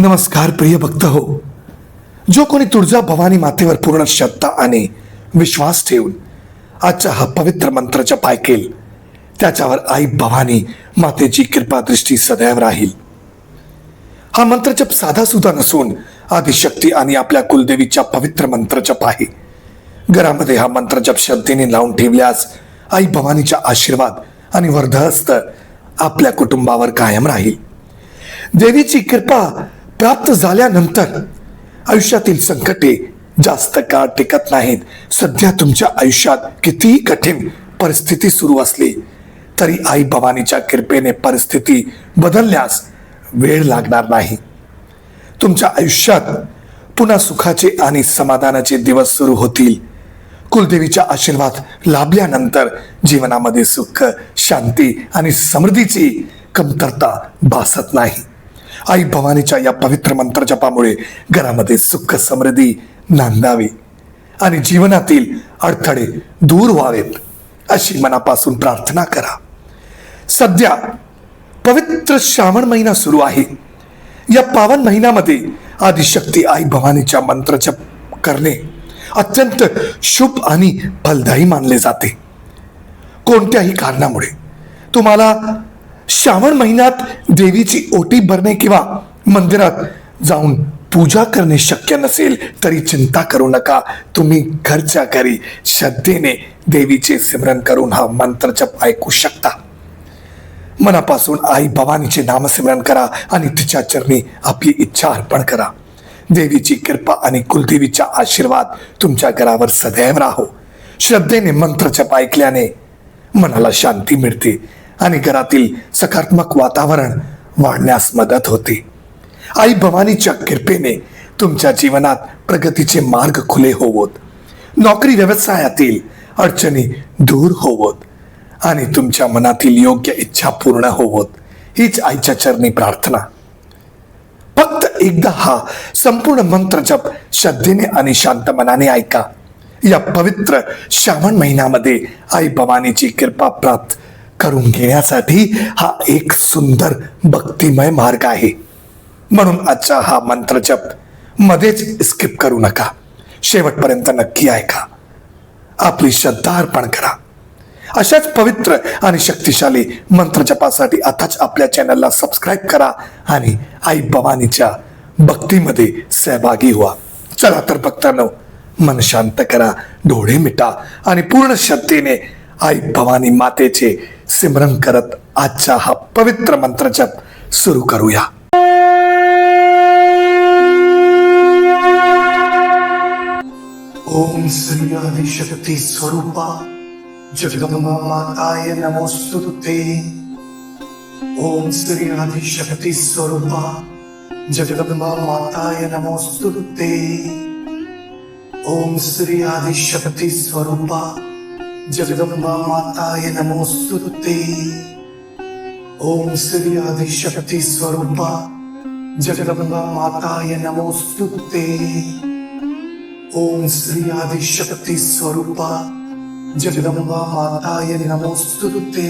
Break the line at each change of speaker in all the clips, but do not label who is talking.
नमस्कार प्रिय भक्त हो. जो कोणी तुळजा भवानी मातेवर पूर्ण श्रद्धा आणि विश्वास ठेवून आजचा हा पवित्र मंत्र जप ऐकेल त्याच्यावर आई भवानी मातेची कृपा दृष्टी सदैव राहील. हा मंत्र जप साधा सुद्धा नसून आदिशक्ती आणि आपल्या कुलदेवीच्या पवित्र मंत्र जप आहे. घरामध्ये हा मंत्र जप श्रद्धेने लावून ठेवल्यास आई भवानीचा आशीर्वाद आणि वरदहस्त आपल्या कुटुंबावर कायम राहील. देवीची कृपा प्राप्त झाल्यानंतर आयुष्यातील संकटे जास्त काळ टिकत नाहीत. सध्या तुमच्या आयुष्यात कितीही कठीण परिस्थिती सुरू असली तरी आई भवानीच्या कृपेने परिस्थिती बदलण्यास वेळ लागणार नाही. तुमच्या आयुष्यात पुन्हा सुखाचे आणि समाधानाचे दिवस सुरू होतील. कुलदेवीचा आशीर्वाद लाभल्यानंतर जीवनामध्ये सुख, शांती आणि समृद्धीची कमतरता भासत नाही. आई भवानीच्या या पवित्र मंत्र जपामुळे घरामध्ये सुख समृद्धी नांदावी आणि जीवनातील अडथळे दूर व्हावेत अशी मनापासून प्रार्थना करा. सध्या पवित्र श्रावण महिना सुरू आहे. या पावन महिन्यामध्ये आदिशक्ती आई भवानीच्या मंत्र जप करणे अत्यंत शुभ आणि फलदायी मानले जाते. कोणत्याही कारणामुळे तुम्हाला श्रावण महिन्यात देवीची ओटी भरणे किंवा मंदिरात जाऊन पूजा करणे शक्य नसेल तरी चिंता करू नका. तुम्ही घरच्या घरी श्रद्धेने देवीचे सिमरन करून हा मंत्र जप ऐकू शकता. मनापासून आई भवानीचे नामसिमरन करा आणि तिच्या चरणी आपली इच्छा अर्पण करा. देवीची कृपा आणि कुलदेवीचा आशीर्वाद तुमच्या घरावर सदैव राहो. श्रद्धेने मंत्र जप ऐकल्याने मनाला शांती मिळते आणि घरातील सकारात्मक वातावरण वाढण्यास मदत होते. आई भवानीच्या कृपेने तुमच्या जीवनात प्रगतीचे मार्ग खुले होवोत, नोकरी व्यवसायातील अडचणी दूर होवोत आणि तुमच्या मनातील योग्य इच्छा पूर्ण होवोत हीच आईच्या चरणी प्रार्थना. फक्त एकदा हा संपूर्ण मंत्र जप श्रद्धेने आणि शांत मनाने ऐका. या पवित्र श्रावण महिन्यामध्ये आई भवानीची कृपा प्राप्त करून घेण्यासाठी हा एक सुंदर भक्तिमय मार्ग आहे. म्हणून आजचा हा मंत्र जप मध्येच स्किप करू नका. शेवटपर्यंत नक्की ऐका. आपली श्रद्धा अर्पण करा. अशाच पवित्र आणि शक्तिशाली मंत्र जपासाठी आताच आपल्या चॅनलला सबस्क्राईब करा आणि आई भवानीच्या भक्तीमध्ये सहभागी व्हा. चला तर भक्तांनो, मन शांत करा, डोळे मिटा आणि पूर्ण श्रद्धेने आई भवानी मातेचे सिमरन करत आजचा हा पवित्र मंत्र जप सुरू करूया. ओम श्री आदिशक्ती स्वरूपा जगदंबा माताय नमोस्तुते. ओम श्री आदिशक्ती स्वरूपा जगदंबा माताय नमोस्तुते. ओम श्री आदिशक्ती स्वरूपा जगदंबा माताय नमोस्तुते. ओम श्री आदिशक्ती स्वरूपा जगदंबा माताय नमोस्तुते. ओम श्री आदिशक्ती स्वरूपा जगदंबा माताय नमोस्तुते.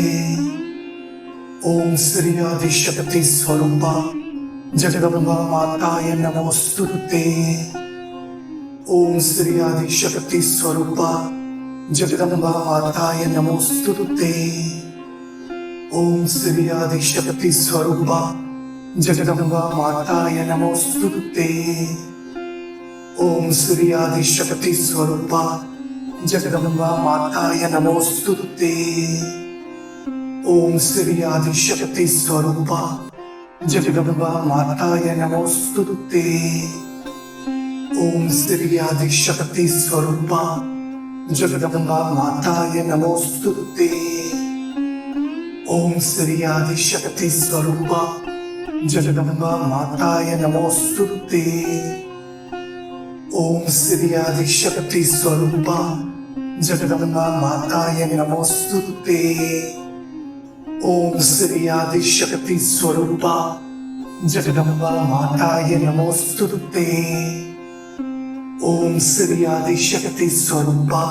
ओम श्री आदिशक्ती स्वरूपा जगदंबा माताय नमोस्तुते. ओम श्री आदिशक्ती स्वरूपा जगदंबा माताय नमोस्तुते. ओम श्री आदिशक्ती स्वरूपा जगदंबा माताय नमोस्तुते. ओम श्री आदिशक्ती स्वरूपा जगदंबा माताय नमोस्तुते. ओम श्री आदिशक्ती स्वरूपा जगदंबा माताय नमोस्तुते. ओम श्री आदिशक्ती स्वरूपा जगदंबा माताय नमोस्तुते. ओम श्री आदिशक्ती स्वरूपा जगदंबा माताय नमोस्तुते. ओम श्री आदिशक्ती स्वरूपा जगदंबा माताय नमोस्तुते. ओम श्री आदिशक्ती स्वरूपा जगदंबा माताय नमोस्तुते. ओम श्री आदिशक्ती स्वरूपा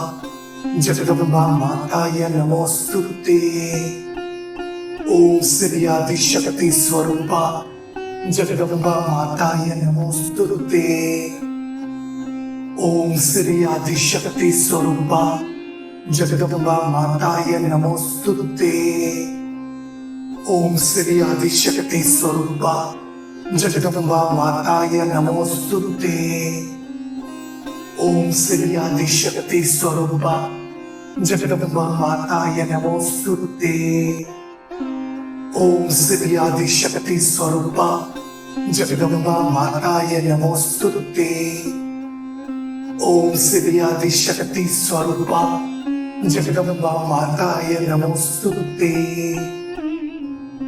जगदंबा माताय नमोस्तुते. ओम श्री आदिशक्ती स्वरूपा जगदम्बा माताय नमोस्तुते। ओम श्री आदिशक्ति स्वरूपा जगदम्बा माताय नमोस्तुते। ओम श्री आदिशक्ति स्वरूपा जगदम्बा माताय नमोस्तुते। ओम श्री आदिशक्ति स्वरूपा जगदम्बा माताय नमोस्तुते। ओम श्री आदिशक्ति स्वरूपा जगदम्बा माताय नमोस्तुते। ओम श्री आदिशक्ति स्वरूपा जगदम्बा माताय नमोस्तुते।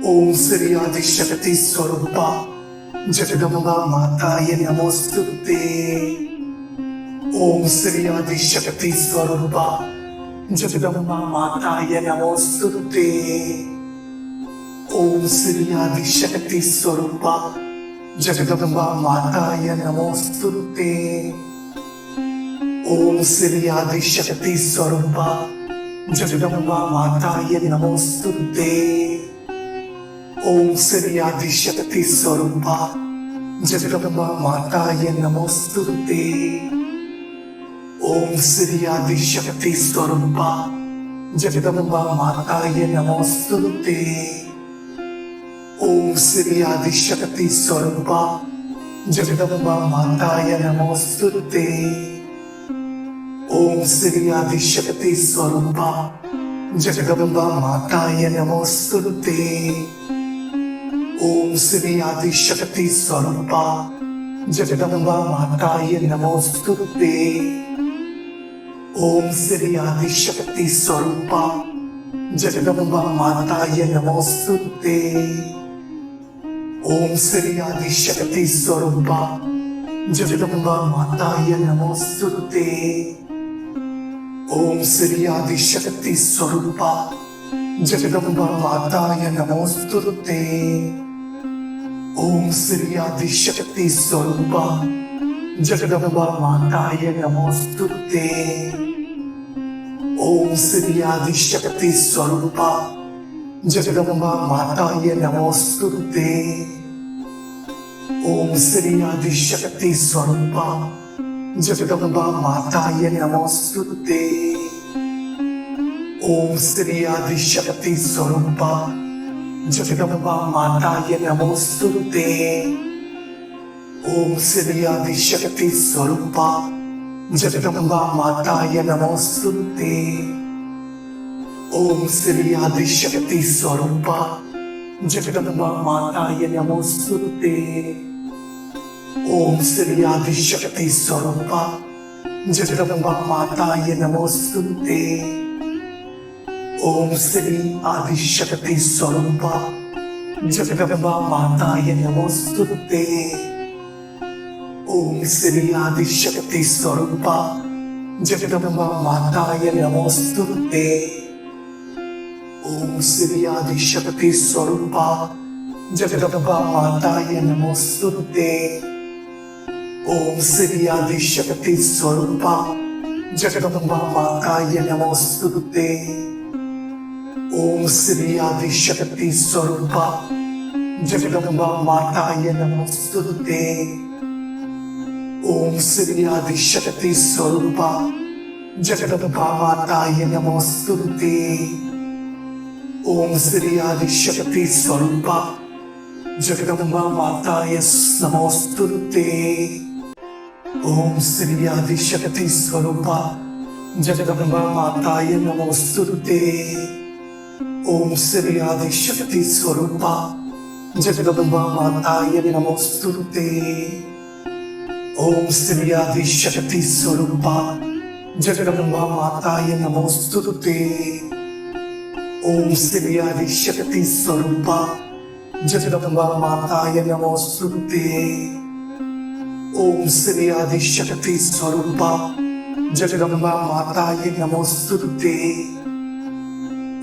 ओम श्री आदिशक्ति स्वरूपा जगदम्बा माताय नमोस्तुते। ओम श्री आदिशक्ति स्वरूपा जगदम्बा माताय नमोस्तुते। ओम श्री आदिशक्ति स्वरूपा जगदम्बा माताय नमोस्तुते। ओम श्री आदिशक्ति स्वरूपा जगदम्बा माताय नमोस्तुते। ओम श्री आदिशक्ति स्वरूपा जगदम्बा माताय नमोस्तुते। ओम श्री आदिशक्ति स्वरूपा जगदम्बा माताय नमोस्तुते। ओम श्री आदिशक्ति स्वरूपा जगदम्बा माताय नमोस्तुते। ओम श्री आदिशक्ति स्वरूपा जगदम्बा माताय नमोस्तुते। ओम श्री आदिशक्ति स्वरूपा जगदम्बा माताय नमोस्तुते। ओम श्री आदिशक्ति स्वरूपा जगदम्बा माताय नमोस्तुते। ओम श्री आदिशक्ति स्वरूपा जगदम्बा माताय नमोस्तुते। ओम श्री आदिशक्ति स्वरूपा जगदम्बा माताय नमोस्तुते। ओम श्री आदिशक्ति स्वरूपा जगदम्बा माताय नमोस्तुते। ओम श्री आदिशक्ति स्वरूपा जगदम्बा माताय नमोस्तुते। ओम श्री आदिशक्ति स्वरूपा जगदम्बा माताय नमोस्तुते। ओम श्री आदिशक्ति स्वरूपा जगदम्बा माताय नमोस्तुते। ओम श्री आदिशक्ति स्वरूपा जगदम्बा माताय नमोस्तुते। ओम श्री आदिशक्ति स्वरूपा जगदम्बा माताय नमोस्तुते। ओम श्री आदिशक्ति स्वरूपा जगदम्बा माताय नमोस्तुते। ओम श्री आदिशक्ति स्वरूपा जगदम्बा माताय नमोस्तुते। ओम श्री आदिशक्ति स्वरूपा जगदम्बा माताय नमोस्तुते। ओम श्री आदिशक्ति स्वरूपा जगदम्बा माताय नमोस्तुते। ओम श्री आदिशक्ति स्वरूपा जगदम्बा माताय नमोस्तुते। ओम श्री आदिशक्ति स्वरूपा जगदम्बा माताय नमोस्तुते। ओम श्री आदिशक्ति स्वरूपा जगदम्बा माताय नमोस्तुते। ओम श्री आदिशक्ति स्वरूपा जगदम्बा माताय नमोस्तुते। ओम श्री आदिशक्ति स्वरूपा जगदम्बा माताय नमोस्तुते। ओम श्री आदिशक्ति स्वरूपा जगदम्बा माताय नमोस्तुते। ओम श्री आदिशक्ति स्वरूपा जगदम्बा माताय नमोस्तुते। ओम श्री आदिशक्ति स्वरूपा जगदम्बा माताय नमोस्तुते। ओम श्री आदिशक्ति स्वरूपा जगदम्बा माताय नमोस्तुते।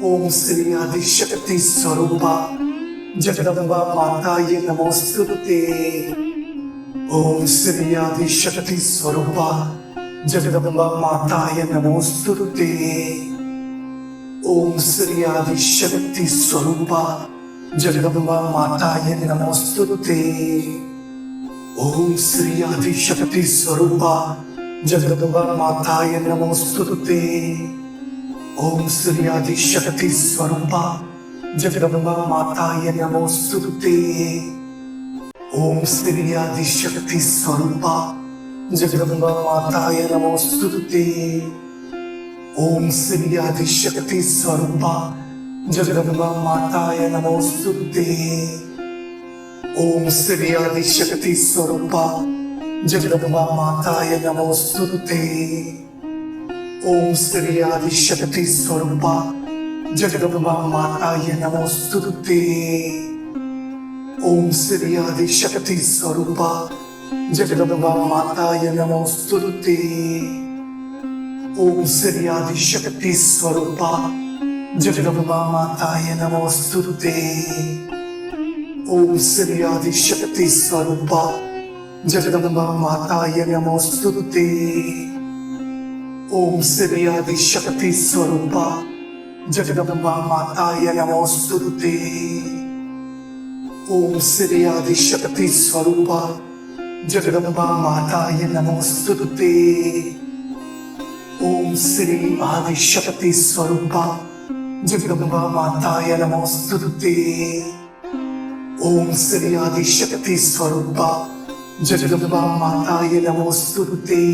ओम श्री आदिशक्ति स्वरूपा जगदम्बा माताय नमोस्तुते। ओम श्री आदिशक्ति स्वरूपा जगदम्बा माताय नमोस्तुते। ओम श्री आदिशक्ति स्वरूपा जगदम्बा माताय नमोस्तुते। ओम श्री आदिशक्ति स्वरूपा जगदम्बा माताय नमोस्तुते। ओम श्री आदिशक्ति स्वरूपा जगदम्बा माताय नमोस्तुते। ओम श्री आदिशक्ति स्वरूपा जगदम्बा माताय नमोस्तुते। ओम श्री आदिशक्ति स्वरूपा जगदम्बा माताय नमोस्तुते। ओम श्री आदिशक्ति स्वरूपा जगदम्बा माताय नमोस्तुते। ओम श्री आदिशक्ति स्वरूपा जगदम्बा माताय नमोस्तुते। ओम श्री आदिशक्ति स्वरूपा जगदम्बा माताय नमोस्तुते। ओम श्री आदिशक्ति स्वरूपा जगदम्बा माताय नमोस्तुते। ओम श्री आदिशक्ति स्वरूपा जगदम्बा माताय नमोस्तुते। ओम श्री आदिशक्ति स्वरूपा जगदम्बा माताय नमोस्तुते। ओम श्री आदिशक्ति स्वरूपा जगदम्बा माताय नमोस्तुते। ओम श्री आदिशक्ति स्वरूपा जगदम्बा माताय नमोस्तुते। ओम श्री आदिशक्ति स्वरूपा जगदम्बा माताय नमोस्तुते।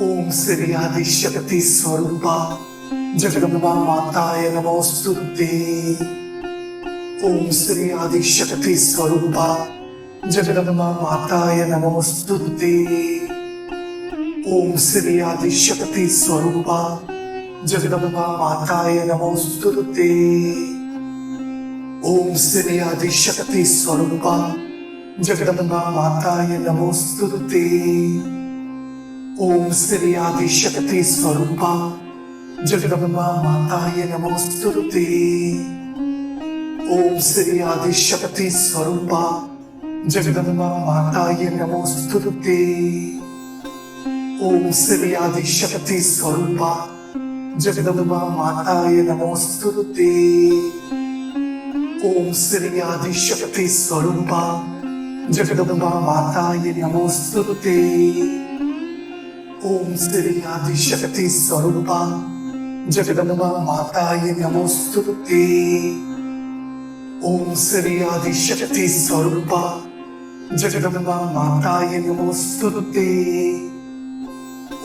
ओम श्री आदिशक्ति स्वरूपा जगदम्बा माताय नमोस्तुते। ओम श्री आदिशक्ति स्वरूपा जगदम्बा माताय नमोस्तुते। ओम श्री आदिशक्ति स्वरूपा जगदम्बा माताय नमोस्तुते। ओम श्री आदिशक्ति स्वरूपा जगदम्बा माताय नमोस्तुते। ओम श्री आदिशक्ति स्वरूपा जगदम्बा माताय नमोस्तुते। ओम श्री आदिशक्ति स्वरूपा जगदम्बा माताय नमोस्तुते। ओम श्री आदिशक्ति स्वरूपा जगदम्बा माताय नमोस्तुते। ओम श्री आदिशक्ति स्वरूपा जगदम्बा माताय नमोस्तुते। ओम श्री आदिशक्ति स्वरूपा जगदम्बा माताय नमोस्तुते। ओम श्री आदिशक्ति स्वरूपा जगदम्बा माताय नमोस्तुते।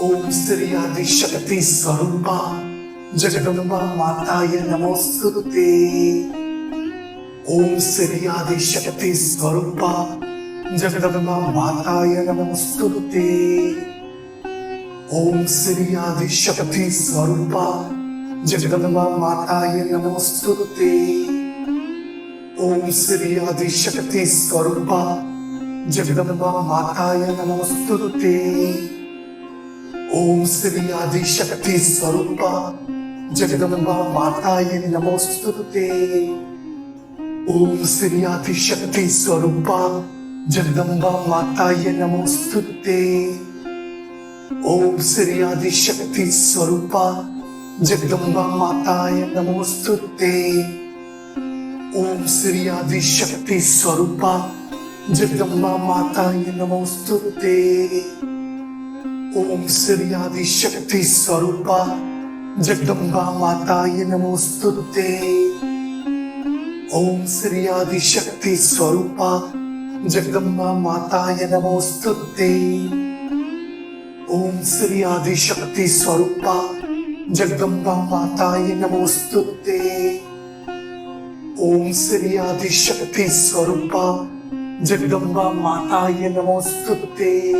ओम श्री आदिशक्ति स्वरूपा जगदम्बा माताय नमोस्तुते। ओम श्री आदिशक्ति स्वरूपा जगदम्बा माताय नमोस्तुते। ओम श्री आदिशक्ति स्वरूपा जगदम्बा माताय नमोस्तुते। ओम श्री आदिशक्ति स्वरूपा जगदम्बा माताय नमोस्तुते। ओम श्री आदिशक्ति स्वरूपा जगदम्बा माताय नमोस्तुते। ओम श्री आदिशक्ति स्वरूपा जगदम्बा माताय नमोस्तुते। ओम श्री आदिशक्ति स्वरूपा जगदम्बा माताय नमोस्तुते। ओम श्री आदिशक्ति स्वरूपा जगदम्बा माताय नमोस्तुते। ओम श्री आदिशक्ति स्वरूपा जगदम्बा माताय नमोस्तुते। ओम श्री आदिशक्ति स्वरूपा जगदम्बा माताय नमोस्तुते। ओम श्री आदिशक्ति स्वरूपा जगदम्बा माताय नमोस्तुते। ओम श्री आदिशक्ति स्वरूपा जगदम्बा माताय नमोस्तुते।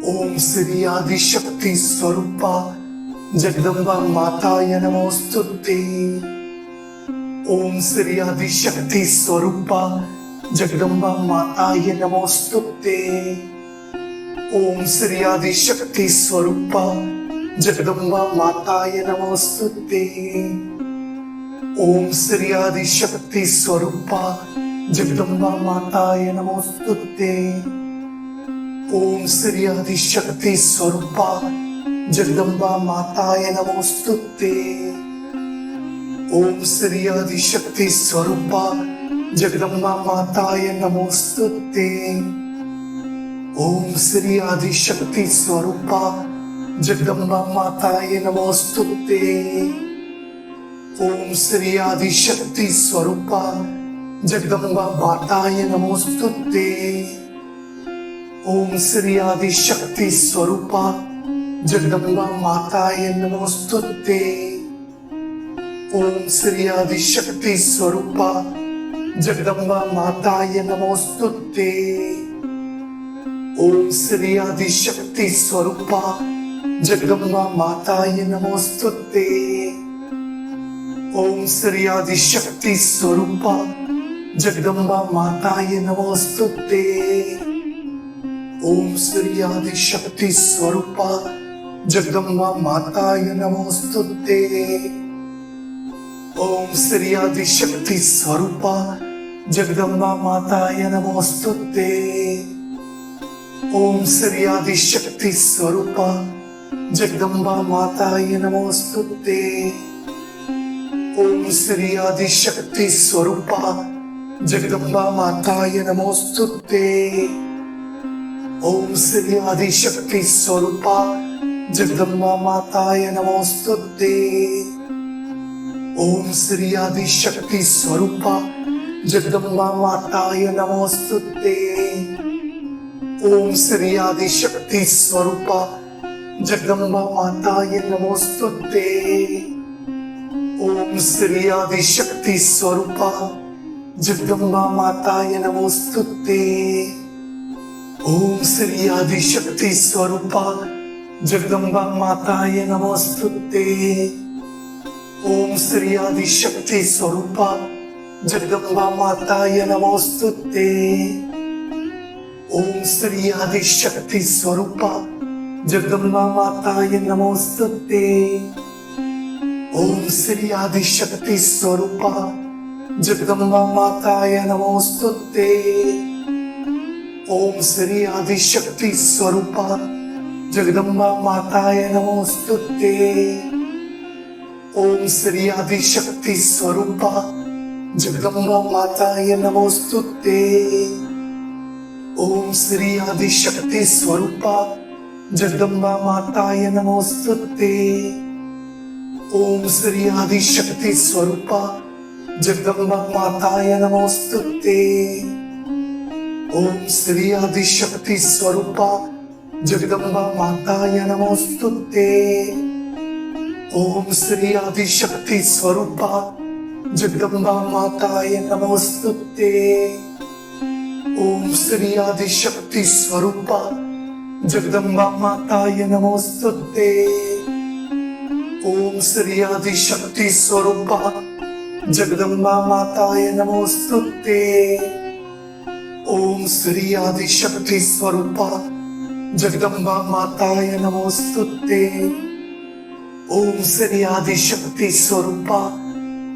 ओम श्री आदिशक्ति स्वरूपा जगदम्बा माताय नमोस्तुते। ओम श्री आदिशक्ति स्वरूपा जगदम्बा माताय नमोस्तुते। ओम श्री आदिशक्ति स्वरूपा जगदम्बा माताय नमोस्तुते। ओम श्री आदिशक्ति स्वरूपा जगदम्बा माताय नमोस्तुते। ओम श्री आदिशक्ति स्वरूपा जगदम्बा माताय नमोस्तुते। ओम श्री आदिशक्ति स्वरूपा जगदम्बा माताय नमोस्तुते। ओम श्री आदिशक्ति स्वरूपा जगदम्बा माताय नमोस्तुते। ओम श्री आदिशक्ति स्वरूपा जगदम्बा माताय नमोस्तुते। ओम श्री आदिशक्ति स्वरूपा जगदम्बा माताय नमोस्तुते। ओम श्री आदिशक्ति स्वरूपा जगदम्बा माताय नमोस्तुते। ओम श्री आदिशक्ति स्वरूपा जगदम्बा माताय नमोस्तुते। ओम श्री आदिशक्ति स्वरूपा जगदम्बा माताय नमोस्तुते। ओम श्री आदिशक्ति स्वरूपा जगदम्बा माताय नमोस्तुते। ओम श्री आदिशक्ति स्वरूपा जगदम्बा माताय नमोस्तुते। ओम श्री आदिशक्ति स्वरूपा जगदम्बा माताय नमोस्तुते। ओम श्री आदिशक्ति स्वरूपा जगदम्बा माताय नमोस्तुते। ओम श्री आदिशक्ति स्वरूपा जगदम्बा माताय नमोस्तुते। ओम श्री आदिशक्ति स्वरूपा जगदम्बा माताय नमोस्तुते। ओम श्री आदिशक्ति स्वरूपा जगदम्बा माताय नमोस्तुते। ओम श्री आदिशक्ति स्वरूपा जगदम्बा माताय नमोस्तुते। ओम श्री आदिशक्ति स्वरूपा जगदम्बा माताय नमोस्तुते। ओम श्री आदिशक्ति स्वरूपा जगदम्बा माताय नमोस्तुते। ओम श्री आदिशक्ति स्वरूपा जगदम्बा माताय नमोस्तुते। ओम श्री आदिशक्ति स्वरूपा जगदम्बा माताय नमोस्तुते। ओम श्री आदिशक्ति स्वरूपा जगदम्बा माताय नमोस्तुते। ओम श्री आदिशक्ति स्वरूपा जगदम्बा माताय नमोस्तुते। ओम श्री आदिशक्ति स्वरूपा जगदम्बा माताय नमोस्तुते। ओम श्री आदिशक्ति स्वरूपा जगदम्बा माताय नमोस्तुते। ओम श्री आदिशक्ति स्वरूपा जगदम्बा माताय नमोस्तुते। ओम श्री आदिशक्ति स्वरूपा जगदम्बा माताय नमोस्तुते। ओम श्री आदिशक्ति स्वरूपा जगदम्बा माताय नमोस्तुते। ओम श्री आदिशक्ति स्वरूपा जगदम्बा माताय नमोस्तुते। ओम श्री आदिशक्ति स्वरूपा जगदम्बा माताय नमोस्तुते। ओम श्री आदिशक्ति स्वरूपा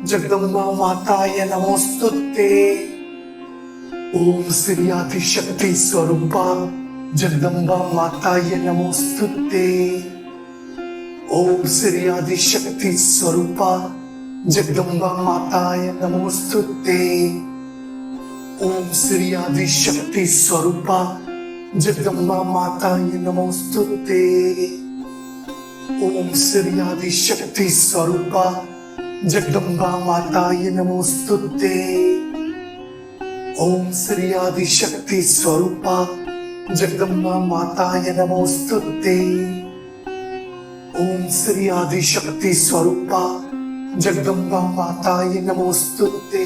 जगदम्बा माताय नमोस्तुते। ओम श्री आदिशक्ति स्वरूपा जगदम्बा माताय नमोस्तुते। ओम श्री आदिशक्ति स्वरूपा जगदम्बा माताय नमोस्तुते। ओम श्री आदिशक्ति स्वरूपा जगदम्बा माताय नमोस्तुते। ओम श्री आदिशक्ति स्वरूपा जगदम्बा माताय नमोस्तुते। ओम श्री आदिशक्ति स्वरूपा जगदम्बा माताय नमोस्तुते। ओम श्री आदिशक्ति स्वरूपा जगदम्बा माताय नमोस्तुते।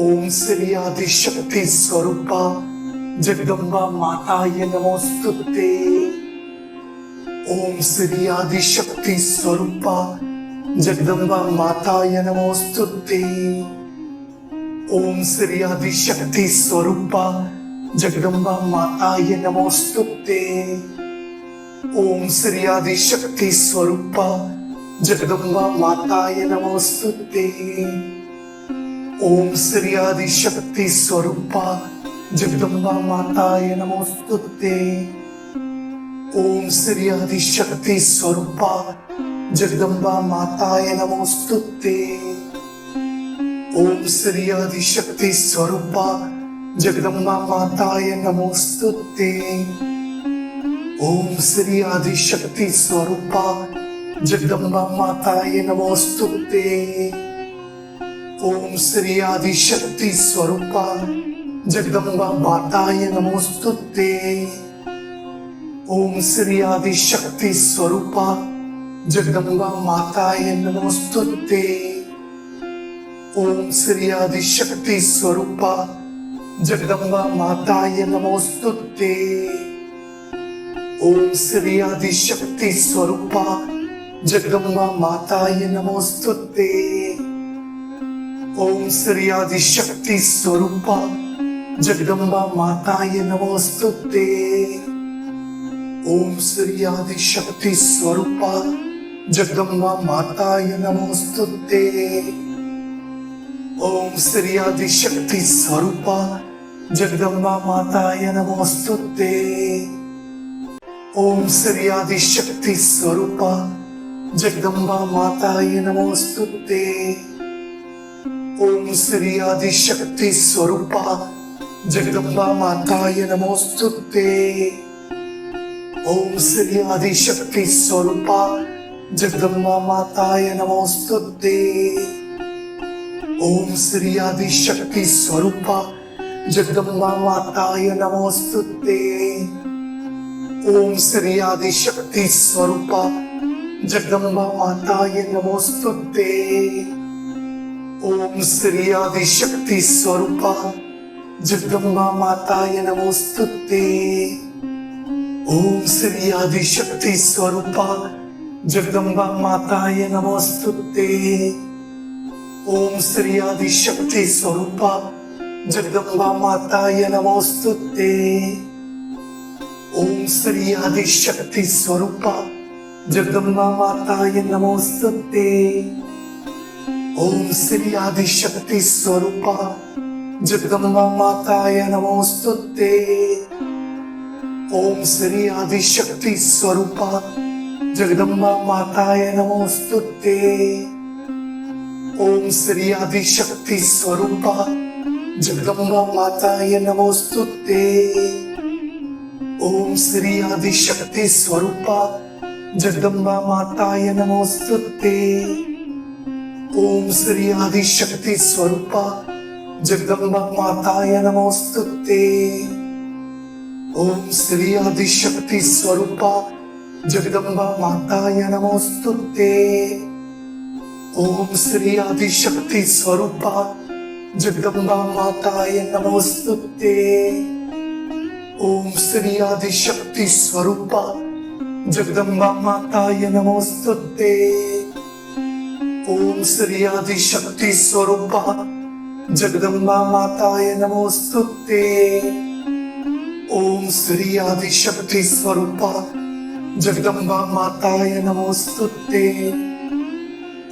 ओम श्री आदिशक्ति स्वरूपा जगदम्बा माताय नमोस्तुते। ओम श्री आदिशक्ति स्वरूपा जगदम्बा माताय नमोस्तुते। ओम श्री आदिशक्ति स्वरूपा जगदम्बा माताय नमोस्तुते। ओम श्री आदिशक्ति स्वरूपा जगदम्बा माताय नमोस्तुते। ओम श्री आदिशक्ति स्वरूपा जगदम्बा माताय नमोस्तुते। ओम श्री आदिशक्ति स्वरूपा जगदम्बा माताय नमोस्तुते। ओम श्री आदिशक्ति स्वरूपा जगदम्बा माताय नमोस्तुते। ओम श्री आदिशक्ति स्वरूपा जगदम्बा माताय नमोस्तुते। ओम श्री आदिशक्ति स्वरूपा जगदम्बा माताय नमोस्तुते। ओम श्री आदिशक्ति स्वरूपा जगदम्बा माताय नमोस्तुते। ओम श्री आदिशक्ति स्वरूपा जगदम्बा माताय नमोस्तुते। ओम श्री आदिशक्ति स्वरूपा जगदम्बा माताय नमोस्तुते। ओम श्री आदिशक्ति स्वरूपा जगदम्बा माताय नमोस्तुते। ओम श्री आदिशक्ति स्वरूपा जगदम्बा माताय नमोस्तुते। ओम श्री आदिशक्ति स्वरूपा जगदम्बा माताय नमोस्तुते। ओम श्री आदिशक्ति स्वरूपा जगदम्बा माताय नमोस्तुते। ओम श्री आदिशक्ति स्वरूपा जगदम्बा माताय नमोस्तुते। ओम श्री आदिशक्ति स्वरूपा जगदम्बा माताय नमोस्तुते। ओम श्री आदिशक्ति स्वरूपा जगदम्बा माताय नमोस्तुते। ओम श्री आदिशक्ति स्वरूपा जगदम्बा माताय नमोस्तुते। ओम श्री आदिशक्ति स्वरूपा जगदम्बा माताय नमोस्तुते। ओम श्री आदिशक्ति स्वरूपा जगदम्बा माताय नमोस्तुते। ओम श्री आदिशक्ति स्वरूपा जगदम्बा माताय नमोस्तुते। ओम श्री आदिशक्ति स्वरूपा जगदम्बा माताय नमोस्तुते। ओम श्री आदिशक्ति स्वरूपा जगदम्बा माताय नमोस्तुते। ओम श्री आदिशक्ति स्वरूपा जगदम्बा माताय नमोस्तुते। ओम श्री आदिशक्ति स्वरूपा जगदम्बा माताय नमोस्तुते। ओम श्री आदिशक्ति स्वरूपा जगदम्बा माताय नमोस्तुते। ओम श्री आदिशक्ति स्वरूपा जगदम्बा माताय नमोस्तुते। ओम श्री आदिशक्ति स्वरूपा जगदम्बा माताय नमोस्तुते। ओम श्री आदिशक्ति स्वरूपा जगदम्बा माताय नमोस्तुते। ओम श्री आदिशक्ति स्वरूपा जगदम्बा माताय नमोस्तुते। ओम श्री आदिशक्ति स्वरूपा जगदम्बा माताय नमोस्तुते। ओम श्री आदिशक्ति स्वरूपा जगदम्बा माताय नमोस्तुते।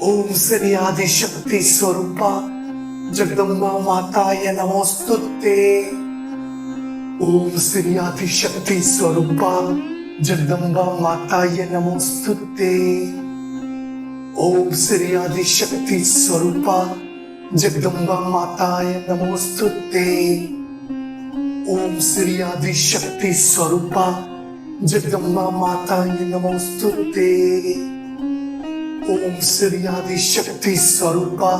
ओम श्री आदिशक्ति स्वरूपा जगदम्बा माताय नमोस्तुते। ओम श्री आदिशक्ति स्वरूपा जगदम्बा माताय नमोस्तुते। ओम श्री आदिशक्ति स्वरूपा जगदम्बा माताय नमोस्तुते। ओम श्री आदिशक्ति स्वरूपा जगदम्बा माताय नमोस्तुते। ओम श्री आदिशक्ति स्वरूपा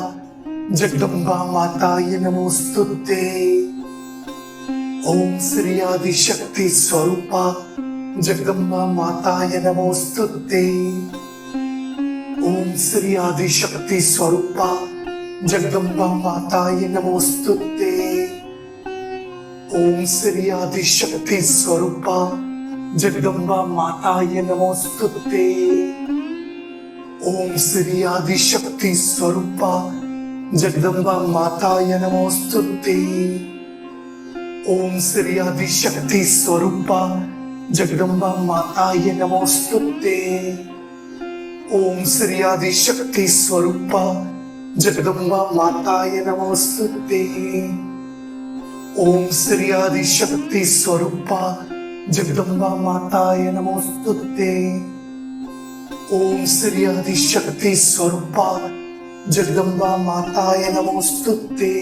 जगदम्बा माताय नमोस्तुते। ओम श्री आदिशक्ति स्वरूपा जगदम्बा माताय नमोस्तुते। ओम श्री आदिशक्ति स्वरूपा जगदम्बा माताय नमोस्तुते। ओम श्री आदिशक्ति स्वरूपा जगदम्बा माताय नमोस्तुते। ओम श्री आदिशक्ति स्वरूपा जगदम्बा माताय नमोस्तुते। ओम श्री आदिशक्ति स्वरूपा जगदम्बा माताय नमोस्तुते। ओम श्री आदिशक्ति स्वरूपा जगदम्बा माताय नमोस्तुते। ओम श्री आदिशक्ति स्वरूपा जगदम्बा माताय नमोस्तुते। ओम श्री आदिशक्ति स्वरूपा जगदम्बा माताय नमोस्तुते।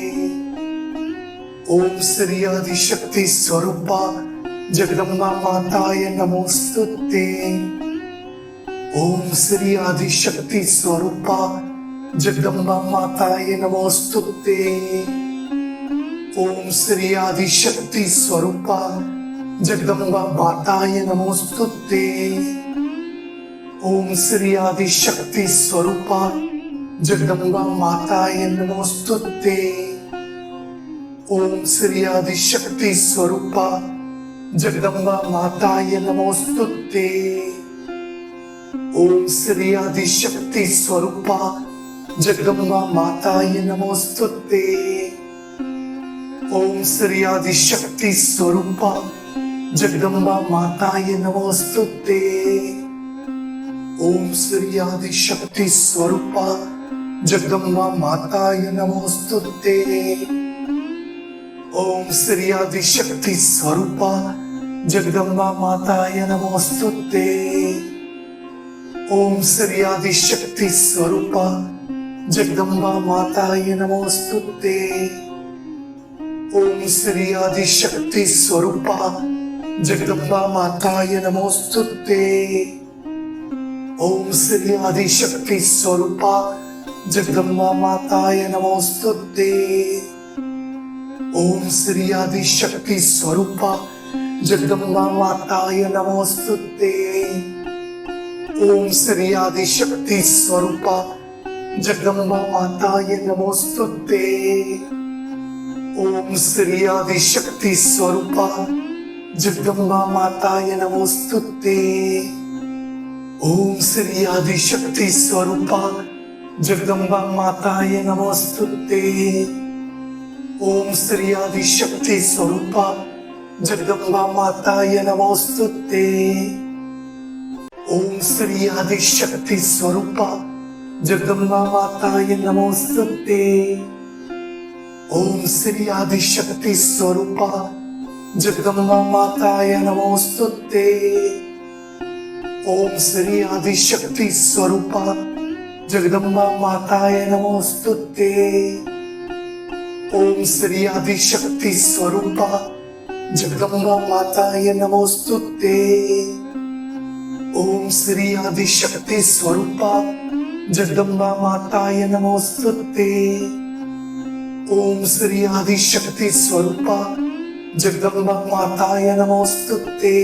ओम श्री आदिशक्ति स्वरूपा जगदम्बा माताय नमोस्तुते। ओम श्री आदिशक्ति स्वरूपा जगदम्बा माताय नमोस्तुते। ओम श्री आदिशक्ति स्वरूपा जगदम्बा माताय नमोस्तुते। ओम श्री आदिशक्ति स्वरूपा जगदम्बा माताय नमोस्तुते। ओम श्री आदिशक्ति स्वरूपा जगदम्बा माताय नमोस्तुते। ओम श्री आदिशक्ति स्वरूपा जगदम्बा माताय नमोस्तुते। ओम श्री आदिशक्ति स्वरूपा जगदम्बा माताय नमोस्तुते। ओम श्री आदिशक्ति स्वरूपा जगदम्बा माताय नमोस्तुते। ओम श्री आदिशक्ति स्वरूपा जगदम्बा माताय नमोस्तुते। ओम श्री आदिशक्ति स्वरूपा जगदम्बा माताय नमोस्तुते। ओम श्री आदिशक्ति स्वरूपा जगदम्बा माताय नमोस्तुते। ओम श्री आदिशक्ति स्वरूपा जगदम्बा माताय नमोस्तुते। ओम श्री आदिशक्ति स्वरूपा जगदम्बा माताय नमोस्तुते। ओम श्री आदिशक्ति स्वरूपा जगदम्बा माताय नमोस्तुते। ओम श्री आदिशक्ति स्वरूपा जगदम्बा माताय नमोस्तुते। ओम श्री आदिशक्ति स्वरूपा जगदम्बा माताय नमोस्तुते। ओम श्री आदिशक्ति स्वरूपा जगदम्बा माताय नमोस्तुते। ओम श्री आदिशक्ति स्वरूपा जगदम्बा माताय नमोस्तुते। ओम श्री आदिशक्ति स्वरूपा जगदम्बा माताय नमोस्तुते। ओम श्री आदिशक्ति स्वरूपा जगदम्बा माताय नमोस्तुते। ओम श्री आदिशक्ति स्वरूपा जगदम्बा माताय नमोस्तुते। ओम श्री आदिशक्ति स्वरूपा जगदम्बा माताय नमोस्तुते।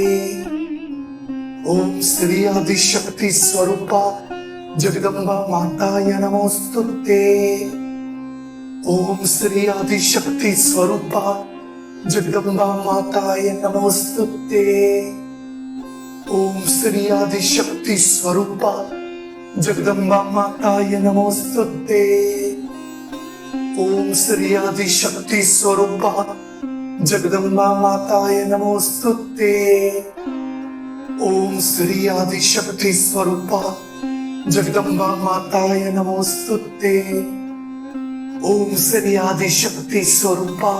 ओम श्री आदिशक्ति स्वरूपा जगदम्बा माताय नमोस्तुते। ओम श्री आदिशक्ति स्वरूपा जगदम्बा माताय नमोस्तुते। ओम श्री आदिशक्ति स्वरूपा जगदम्बा माताय नमोस्तुते। ओम श्री आदिशक्ति स्वरूपा जगदम्बा माताय नमोस्तुते। ओम श्री आदिशक्ति स्वरूपा जगदम्बा माताय नमोस्तुते। ओम श्री आदिशक्ति स्वरूपा जगदम्बा माताय नमोस्तुते। ओम श्री आदिशक्ति स्वरूपा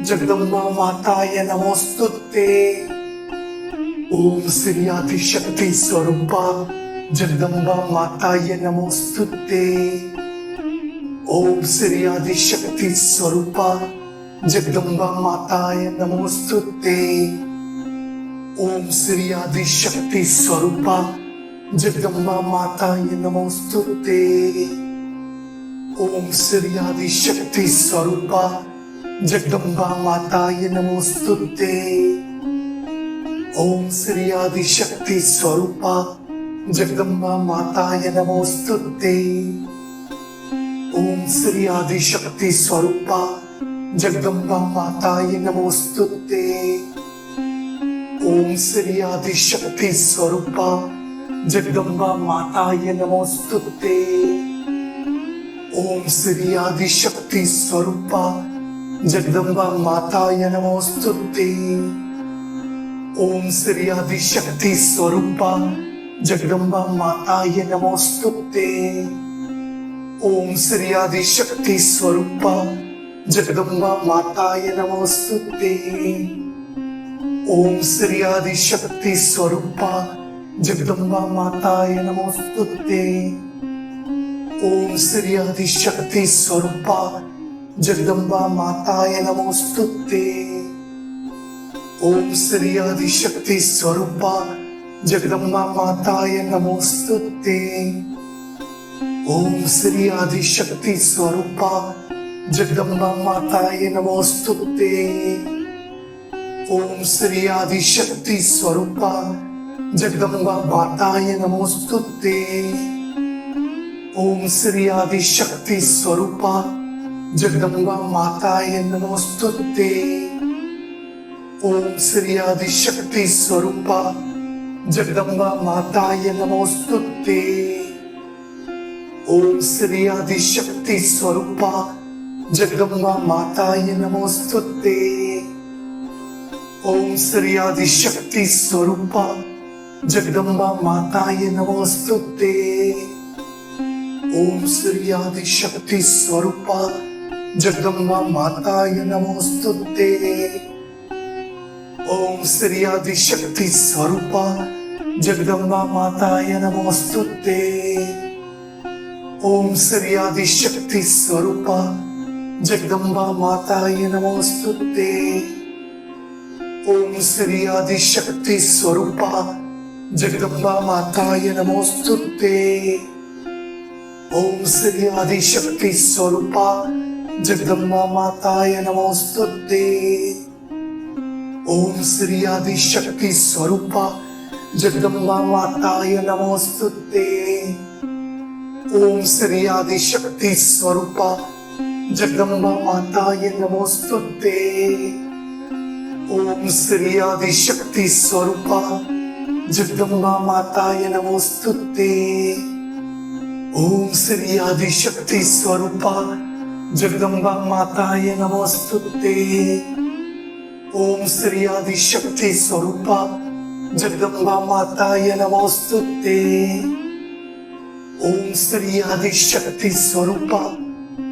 जगदम्बा माताय नमोस्तुते। ओम श्री आदिशक्ति स्वरूपा जगदम्बा माताय नमोस्तुते। ओम श्री आदिशक्ति स्वरूपा जगदम्बा माताय नमोस्तुते। ओम श्री आदिशक्ति स्वरूपा जगदम्बा माताय नमोस्तुते। ओम श्री आदिशक्ति स्वरूपा जगदम्बा माताय नमोस्तुते। ओम श्री आदिशक्ति स्वरूपा जगदम्बा माताय नमोस्तुते। ओम श्री आदिशक्ति स्वरूपा जगदम्बा माताय नमोस्तुते। ओम श्री आदिशक्ति स्वरूपा जगदम्बा माताय नमोस्तुते। ओम श्री आदिशक्ति स्वरूपा जगदम्बा माताय नमोस्तुते। ओम श्री आदिशक्ति स्वरूपा जगदम्बा माताय नमोस्तुते। ओम श्री आदिशक्ति स्वरूपा जगदम्बा माताय नमोस्तुते। ओम श्री आदिशक्ति स्वरूपा जगदम्बा माताय नमोस्तुते। ओम श्री आदिशक्ति स्वरूपा जगदम्बा माताय नमोस्तुते। ओम श्री आदिशक्ति स्वरूपा जगदम्बा माताय नमोस्तुते। ओम श्री आदिशक्ति स्वरूपा जगदम्बा माताय नमोस्तुते। ओम श्री आदिशक्ति स्वरूपा जगदम्बा माताय नमोस्तुते। ओम श्री आदिशक्ति स्वरूपा जगदम्बा माताय नमोस्तुते। ओम श्री आदिशक्ति स्वरूपा जगदम्बा माताय नमोस्तुते। ओम श्री आदिशक्ति स्वरूपा जगदम्बा माताय नमोस्तुते। ओम श्री आदिशक्ति स्वरूपा जगदम्बा माताय नमोस्तुते। ओम श्री आदिशक्ति स्वरूपा जगदम्बा माताय नमोस्तुते। ओम श्री आदिशक्ति स्वरूपा जगदम्बा माताय नमोस्तुते। ओम श्री आदिशक्ति स्वरूपा जगदम्बा माताय नमोस्तुते। ओम श्री आदिशक्ति स्वरूपा जगदम्बा माताय नमोस्तुते। ओम श्री आदिशक्ति स्वरूपा जगदम्बा माताय नमोस्तुते। ओम श्री आदिशक्ति स्वरूपा जगदम्बा माताय नमोस्तुते। ओम श्री आदिशक्ति स्वरूपा जगदम्बा माताय नमोस्तुते। ओम श्री आदिशक्ति स्वरूपा जगदम्बा माताय नमोस्तुते। ओम श्री आदिशक्ति स्वरूपा जगदम्बा माताय नमोस्तुते। ओम श्री आदिशक्ति स्वरूपा जगदम्बा माताय नमोस्तुते। ओम श्री आदिशक्ति स्वरूपा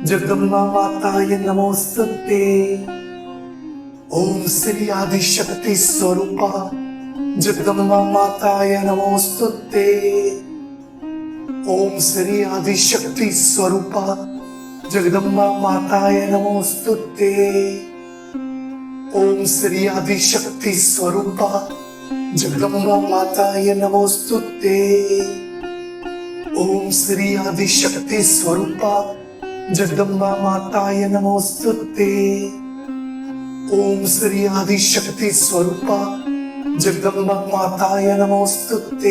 जगदम्बा माताय नमोस्तुते। ओम श्री आदिशक्ति स्वरूपा जगदम्बा माताय नमोस्तुते। ओम श्री आदिशक्ति स्वरूपा जगदम्बा माताय नमोस्तुते। ओम श्री आदिशक्ति स्वरूपा जगदम्बा माताय नमोस्तुते। ओम श्री आदिशक्ति स्वरूपा जगदम्बा माताय नमोस्तुते। ओम श्री आदिशक्ति स्वरूपा जगदम्बा माताय नमोस्तुते।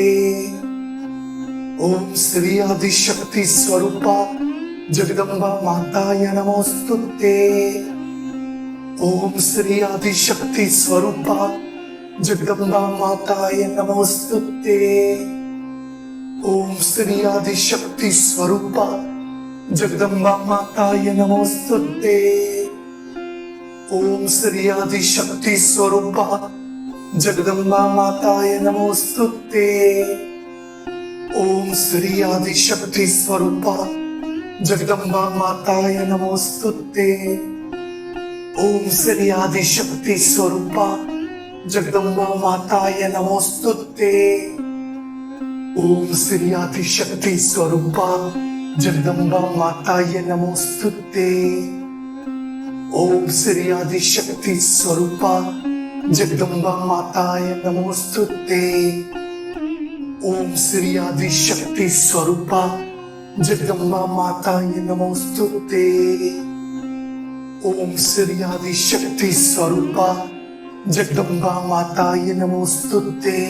ओम श्री आदिशक्ति स्वरूपा जगदम्बा माताय नमोस्तुते। ओम श्री आदिशक्ति स्वरूपा जगदम्बा माताय नमोस्तुते। ओम श्री आदिशक्ति स्वरूपा जगदम्बा माताय नमोस्तुते। ओम श्री आदिशक्ति स्वरूपा जगदम्बा माताय नमोस्तुते। ओम श्री आदिशक्ति स्वरूपा जगदम्बा माताय नमोस्तुते। ओम श्री आदिशक्ति स्वरूपा जगदम्बा माताय नमोस्तुते। ओम श्री आदिशक्ति स्वरूपा जगदम्बा माताय नमोस्तुते। ओम श्री आदिशक्ति स्वरूपा जगदम्बा माताय नमोस्तुते। ओम श्री आदिशक्ति स्वरूपा जगदम्बा माताय नमोस्तुते। ओम श्री आदिशक्ति स्वरूपा जगदम्बा माताय नमोस्तुते।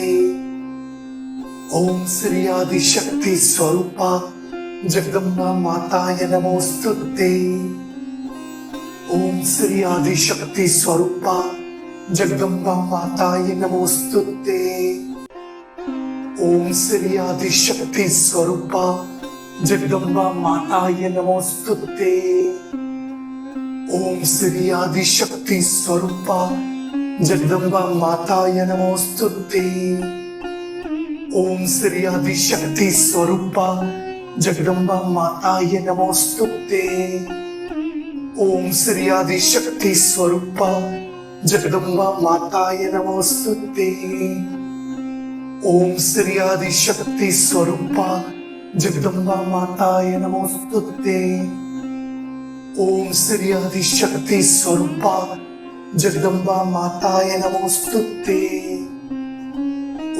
ओम श्री आदिशक्ति स्वरूपा जगदम्बा माताय नमोस्तुते। ओम श्री आदिशक्ति स्वरूपा जगदम्बा माताय नमोस्तुते। ओम श्री आदिशक्ति स्वरूपा जगदम्बा माताय नमोस्तुते। ओम श्री आदिशक्ति स्वरूपा जगदम्बा माताय नमोस्तुते। ओम श्री आदिशक्ति स्वरूपा जगदम्बा माताय नमोस्तुते। ओम श्री आदिशक्ति स्वरूपा जगदम्बा माताय नमोस्तुते। ओम श्री आदि शक्ति स्वरूपा जगदम्बा माताय नमोस्तुते। ओम श्री आदि शक्ति स्वरूपा जगदम्बा माताय नमोस्तुते।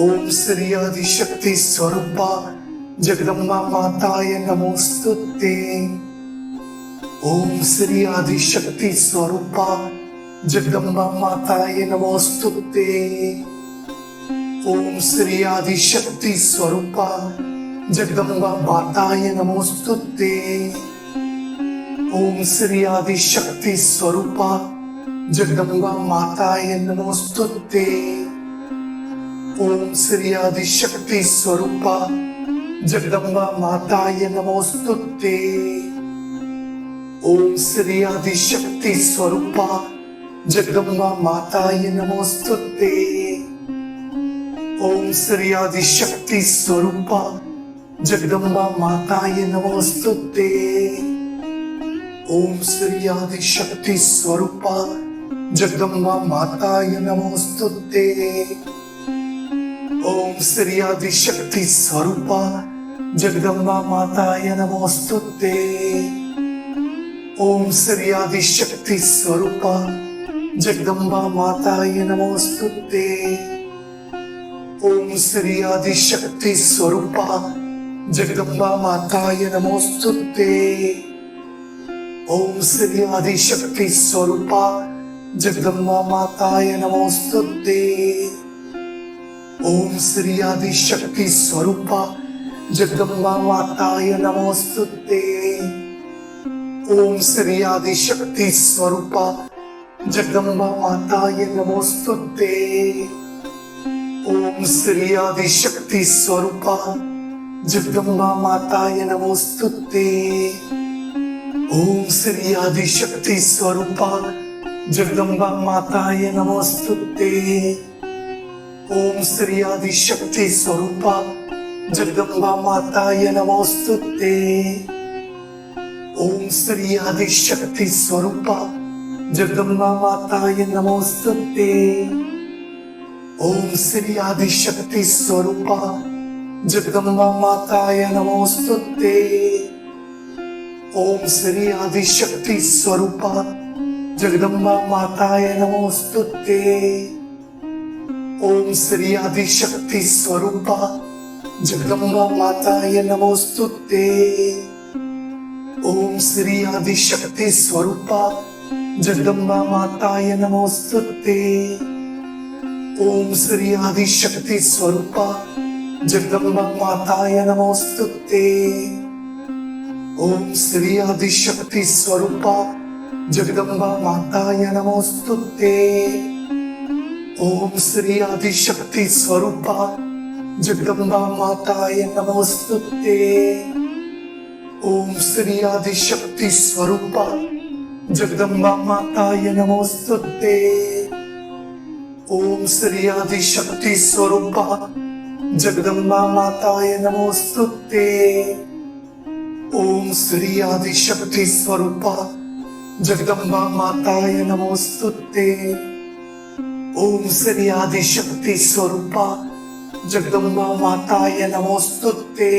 ओम श्री आदि शक्ति स्वरूपा जगदम्बा माताय नमोस्तुते। ओम श्री आदि शक्ति स्वरूपा जगदम्बा माताय नमोस्तुते। ओम श्री आदि शक्ति स्वरूपा जगदम्बा माताय नमोस्तुते। ओम श्री आदि शक्ति स्वरूपा जगदम्बा माताय नमोस्तुते। ओम श्री आदि शक्ति स्वरूपा जगदम्बा माताय नमोस्तुते। ओम श्री आदि शक्ति स्वरूपा जगदम्बा माताय नमोस्तुते। ओम श्री आदि शक्ति स्वरूपा जगदम्बा माताय नमोस्तुते। ओम श्री आदि शक्ति स्वरूपा जगदम्बा माताय नमोस्तुते। ओम श्री आदि शक्ति स्वरूपा जगदम्बा माताय नमोस्तुते। ओम श्री आदि शक्ति स्वरूपा जगदम्बा माताय नमोस्तुते। ओम श्री आदि शक्ति स्वरूपा जगदम्बा माताय नमोस्तुते। ओम श्री आदि शक्ति स्वरूपा जगदम्बा माताय नमोस्तुते। ओम श्री आदि शक्ति स्वरूपा जगदम्बा माताय नमोस्तुते। ओम श्री आदि शक्ति स्वरूपा जगदम्बा माताय नमोस्तुते। ओम श्री आदि शक्ति स्वरूपा जगदम्बा माताय नमोस्तुते। ओम श्री आदि शक्ति स्वरूपा जगदम्बा माताय नमोस्तुते। ओम श्री आदि शक्ति स्वरूपा जगदम्बा माताय नमोस्तुते। ओम श्री आदि शक्ति स्वरूपा जगदम्बा माताय नमोस्तुते। ओम श्री आदि शक्ति स्वरूपा जगदम्बा माताय नमोस्तुते। ओम श्री आदि शक्ति स्वरूपा जगदम्बा माताय नमोस्तुते। ओम श्री आदि शक्ति स्वरूपा जगदम्बा माताय नमोस्तुते। ओम श्री आदि शक्ति स्वरूपा जगदम्बा माताय नमोस्तुते। ओम श्री आदि शक्ति स्वरूपा जगदम्बा माताय नमोस्तुते। ओम श्री आदि शक्ति स्वरूपा जगदम्बा माताय नमोस्तुते। ओम श्री आदि शक्ति स्वरूपा जगदम्बा माताय नमोस्तुते। ओम श्री आदि शक्ति स्वरूपा जगदम्बा माताय नमोस्तुते। ओम श्री आदि शक्ति स्वरूपा जगदम्बा माताय नमोस्तुते। ओम श्री आदि शक्ति स्वरूपा जगदम्बा माताय नमोस्तुते। ओम श्री आदि शक्ति स्वरूपा जगदम्बा माताय नमोस्तुते।